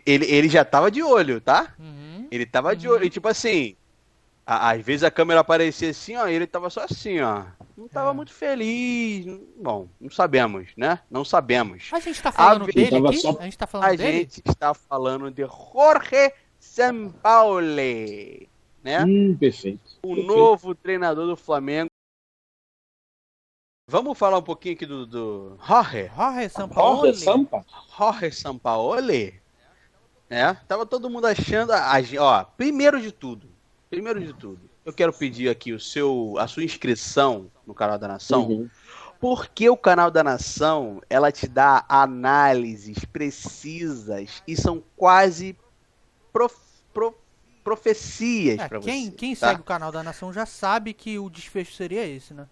Ele já tava de olho, tá? Uhum, Ele tava de olho. E uhum. tipo assim, às vezes a câmera aparecia assim, ó, e ele tava só assim, ó. Não tava É. muito feliz. Bom, não sabemos, né? Não sabemos. A gente tá A, falando ve- Ele dele tava aqui? só. A gente tá falando a dele? gente está falando de Jorge Sampaoli, né? Perfeito. O Perfeito. novo treinador do Flamengo. Vamos falar um pouquinho aqui do Jorge. Jorge Jorge Sampaoli? Sampa? Jorge Sampaoli, né? Tava todo mundo achando, ó, primeiro de tudo, eu quero pedir aqui a sua inscrição no canal da Nação, Uhum. porque o canal da Nação, ela te dá análises precisas e são quase prof, pro- profecias É, para quem, você, quem segue tá? o canal da Nação já sabe que o desfecho seria esse, né?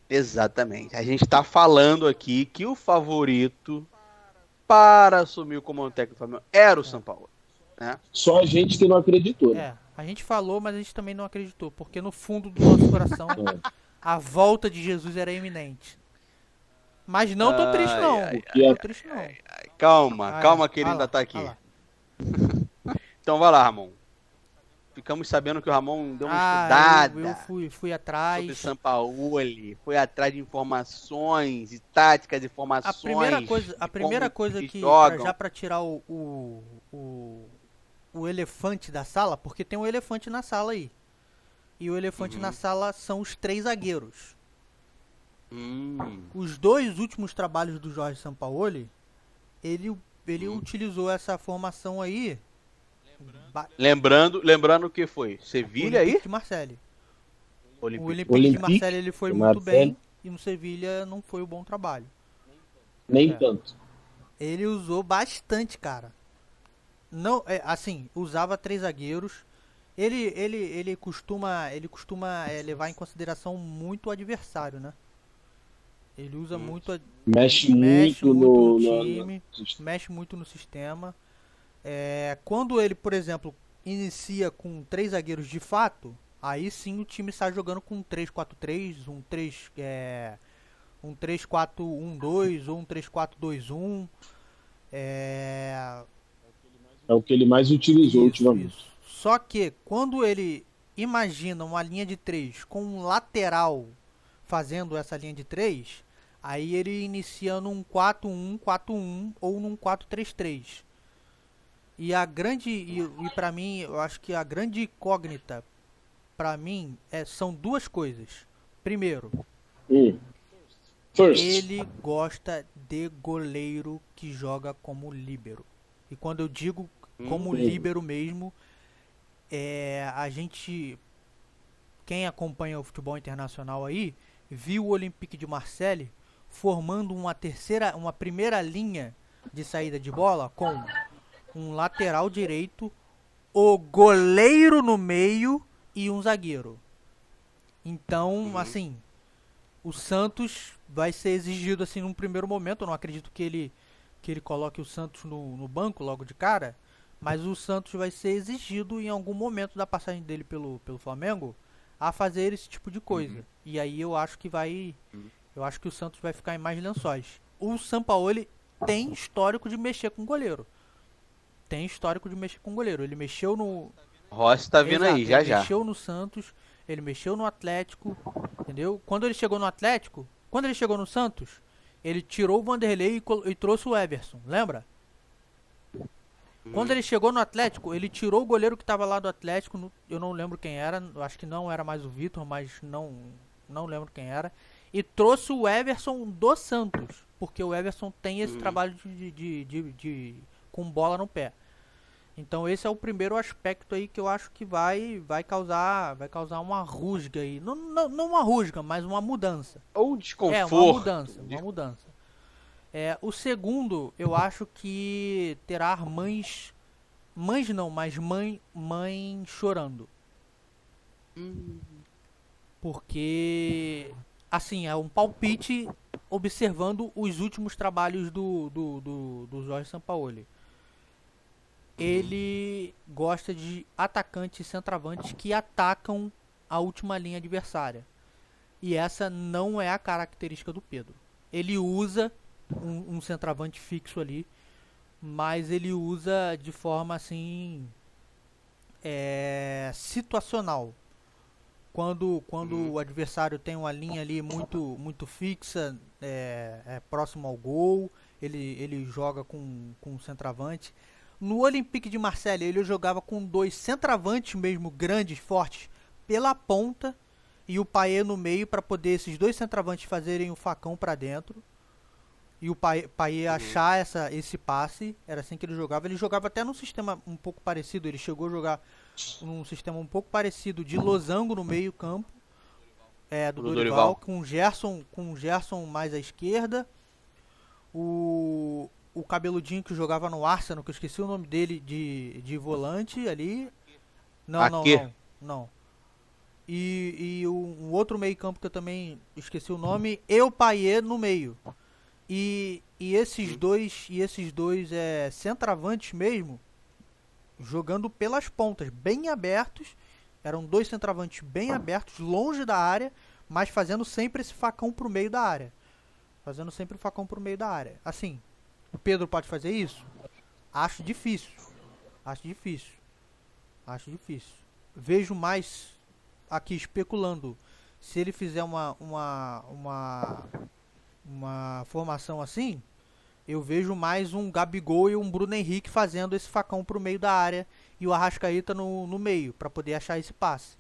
Exatamente. A gente está falando aqui que o favorito para assumir o comando técnico do Flamengo era o É. São Paulo, né? Só a gente que não acreditou, né? A gente falou, mas a gente também não acreditou, porque no fundo do nosso coração É. a volta de Jesus era iminente. Mas não tô triste Ai, não. ai, Porque Não ai, tô triste não. calma, Ah, é. calma que ele Ah ainda lá, tá ah aqui. lá. Então vai lá, Ramon. Ficamos sabendo que o Ramon deu uma Ah, eu estudada fui sobre atrás. Sampaoli, foi atrás de informações e táticas, informações A de como primeira os coisa times que, jogam. já pra tirar o, o elefante da sala, porque tem um elefante na sala aí. E o elefante na Uhum. sala são os três zagueiros. Hum. Os dois últimos trabalhos do Jorge Sampaoli, ele, ele Hum. utilizou essa formação aí, Lembrando o que foi? o Sevilha Olympique aí? de Marseille. O Olympique de Olympique de Marseille. Marseille Olympique ele foi de muito Marseille, bem e no Sevilha não foi um bom trabalho. nem É. tanto. Ele usou bastante, cara. Não, assim, usava três zagueiros. Ele costuma levar em consideração muito o adversário, né? Ele usa Hum. muito, Mexe mexe muito muito no no time, mexe muito no sistema. Quando ele, por exemplo, inicia com três zagueiros de fato, aí sim o time está jogando com um 3-4-3, um 3-4-1-2 ou um 3-4-2-1. É, É o que ele mais utilizou isso, ultimamente. isso. Só que quando ele imagina uma linha de três com um lateral fazendo essa linha de três, aí ele inicia num 4-1-4-1 ou num 4-3-3. E para mim, eu acho que a grande incógnita para mim são duas coisas. Primeiro, Hum. First. ele gosta de goleiro que joga como líbero. E quando eu digo como Hum. líbero mesmo, a gente, quem acompanha o futebol internacional aí, viu o Olympique de Marseille formando uma primeira linha de saída de bola com um lateral direito, o goleiro no meio e um zagueiro. Então, Uhum. assim, o Santos vai ser exigido assim num primeiro momento. Eu não acredito que ele coloque o Santos no banco logo de cara, mas o Santos vai ser exigido em algum momento da passagem dele pelo Flamengo a fazer esse tipo de coisa. Uhum. E aí Uhum. eu acho que o Santos vai ficar em mais lençóis. O Sampaoli tem histórico de mexer com goleiro. Tem histórico de mexer com goleiro. Ele mexeu no, Rossi tá vindo aí, exato, ele já já. mexeu no Santos, ele mexeu no Atlético, entendeu? Quando ele chegou no Atlético, quando ele chegou no Santos, ele tirou o Vanderlei e trouxe o Everson, lembra? Quando Uhum. ele chegou no Atlético, ele tirou o goleiro que estava lá do Atlético, eu não lembro quem era, eu acho que não era mais o Vitor, mas não lembro quem era, e trouxe o Everson do Santos, porque o Everson tem esse Uhum. trabalho com bola no pé. Então esse é o primeiro aspecto aí que eu acho que vai causar uma rusga aí. Não uma rusga, mas uma mudança. Ou Uma desconforto. mudança, uma mudança. O segundo, eu acho que terá mães não, mas mãe chorando. Hum. Porque, assim, é um palpite observando os últimos trabalhos do Jorge Sampaoli. Uhum. Ele gosta de atacantes e centroavantes que atacam a última linha adversária. E essa não é a característica do Pedro. Ele usa um centroavante fixo ali, mas ele usa de forma assim situacional. Quando o adversário tem uma linha ali muito fixa, próximo ao gol, ele joga com um centroavante. No Olympique de Marseille ele jogava com dois centroavantes mesmo, grandes, fortes, pela ponta, e o Payet no meio para poder esses dois centroavantes fazerem o facão para dentro. E o Payet achar esse passe, era assim que ele jogava. Ele jogava até num sistema um pouco parecido, ele chegou a jogar num sistema um pouco parecido de losango no meio campo, do Dorival, com o Gerson mais à esquerda, o cabeludinho que jogava no Arsenal, que eu esqueci o nome dele, de volante ali. Não. E um outro meio campo que eu também esqueci o nome, e o Payet no meio. E esses dois centroavantes mesmo, jogando pelas pontas, bem abertos. Eram dois centroavantes bem abertos, longe da área, mas fazendo sempre esse facão pro meio da área. Assim, o Pedro pode fazer isso? Acho difícil. Vejo mais aqui especulando. Se ele fizer uma formação assim, eu vejo mais um Gabigol e um Bruno Henrique fazendo esse facão pro meio da área e o Arrascaeta no meio, para poder achar esse passe.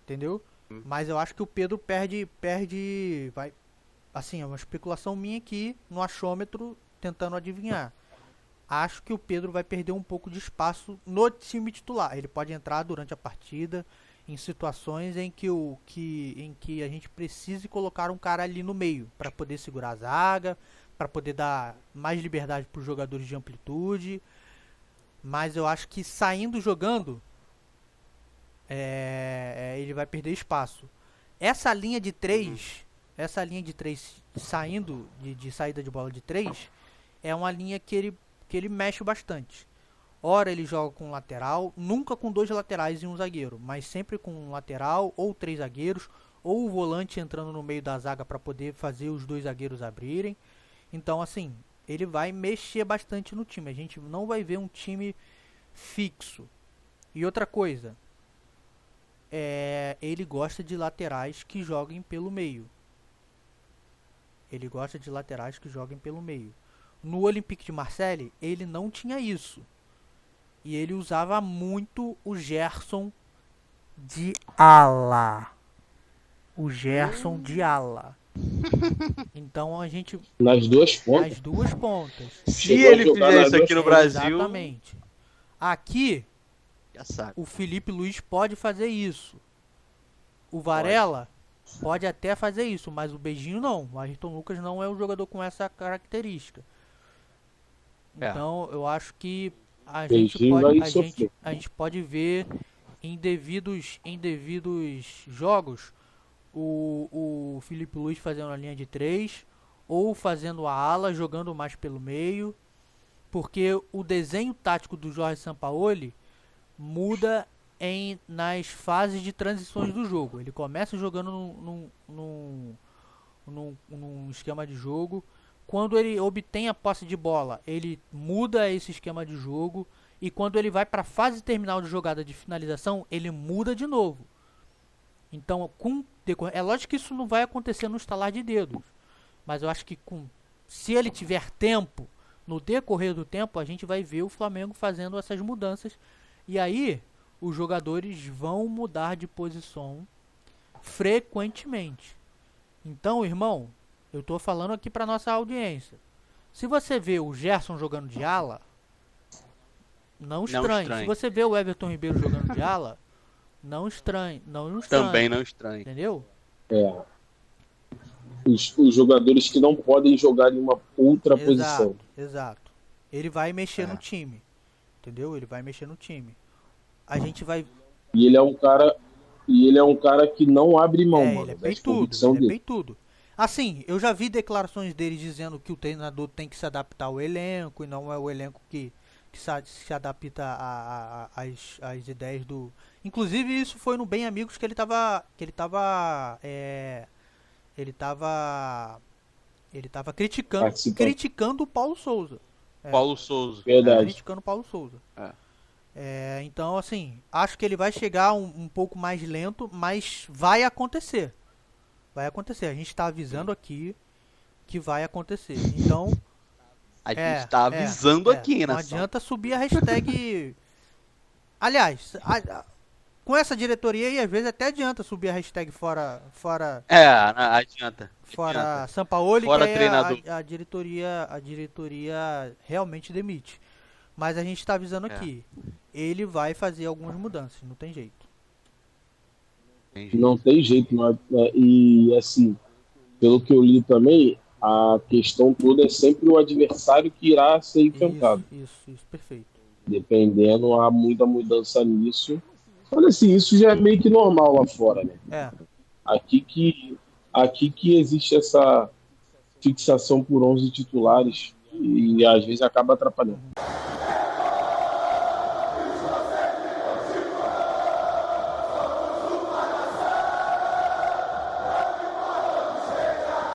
Entendeu? Mas eu acho que o Pedro perde, vai, assim, é uma especulação minha aqui no achômetro, tentando adivinhar. Acho que o Pedro vai perder um pouco de espaço no time titular. Ele pode entrar durante a partida em situações em que a gente precise colocar um cara ali no meio para poder segurar a zaga, para poder dar mais liberdade para os jogadores de amplitude. Mas eu acho que saindo jogando, ele vai perder espaço. Essa linha de 3 saindo de saída de bola de 3, é uma linha que ele mexe bastante. Ora ele joga com um lateral, nunca com dois laterais e um zagueiro, mas sempre com um lateral ou 3 zagueiros, ou o volante entrando no meio da zaga para poder fazer os 2 zagueiros abrirem. Então, assim, ele vai mexer bastante no time. A gente não vai ver um time fixo. E outra coisa, ele gosta de laterais que joguem pelo meio. No Olympique de Marseille, ele não tinha isso. E ele usava muito o Gerson de ala. Então a gente... Nas duas pontas. Se ele fizer isso aqui no Brasil... Exatamente. Aqui, o Felipe Luiz pode fazer isso. O Varela pode até fazer isso, mas o Beijinho não. O Ayrton Lucas não é um jogador com essa característica. Então eu acho que a gente pode ver em devidos jogos o Felipe Luiz fazendo a linha de 3 ou fazendo a ala, jogando mais pelo meio, porque o desenho tático do Jorge Sampaoli muda nas fases de transições do jogo. Ele começa jogando num esquema de jogo. Quando ele obtém a posse de bola, ele muda esse esquema de jogo. E quando ele vai para a fase terminal de jogada de finalização, ele muda de novo. Então, é lógico que isso não vai acontecer no estalar de dedos. Mas eu acho que se ele tiver tempo, no decorrer do tempo, a gente vai ver o Flamengo fazendo essas mudanças. E aí, os jogadores vão mudar de posição frequentemente. Então, irmão, eu tô falando aqui para nossa audiência. Se você vê o Gerson jogando de ala, não estranhe. Se você vê o Everton Ribeiro jogando de ala, não estranhe. Também não estranhe. Entendeu? Os jogadores que não podem jogar em uma outra posição. Exato. Ele vai mexer no time. Entendeu? Ele vai mexer no time. A gente vai... E ele é um cara que não abre mão, mano. Ele é peitudo. Assim, eu já vi declarações dele dizendo que o treinador tem que se adaptar ao elenco e não é o elenco que se adapta às ideias do... Inclusive isso foi no Bem Amigos que ele tava criticando o Paulo Souza. Paulo Souza. Verdade. criticando o Paulo Souza. É. Então, assim, acho que ele vai chegar um pouco mais lento, mas vai acontecer. Vai acontecer. A gente tá avisando aqui que vai acontecer. Então, A gente tá avisando aqui, né? não adianta subir a hashtag. Aliás, com essa diretoria aí, às vezes até adianta subir a hashtag fora Adianta. Sampaoli, Fora que aí treinador. a diretoria realmente demite. Mas a gente tá avisando aqui. Ele vai fazer algumas mudanças, não tem jeito. Não tem jeito, e assim, pelo que eu li também, a questão toda é sempre o adversário que irá ser enfrentado. Isso, perfeito. Dependendo, há muita mudança nisso. Olha assim, isso já é meio que normal lá fora, né? Aqui que existe essa fixação por 11 titulares e às vezes acaba atrapalhando.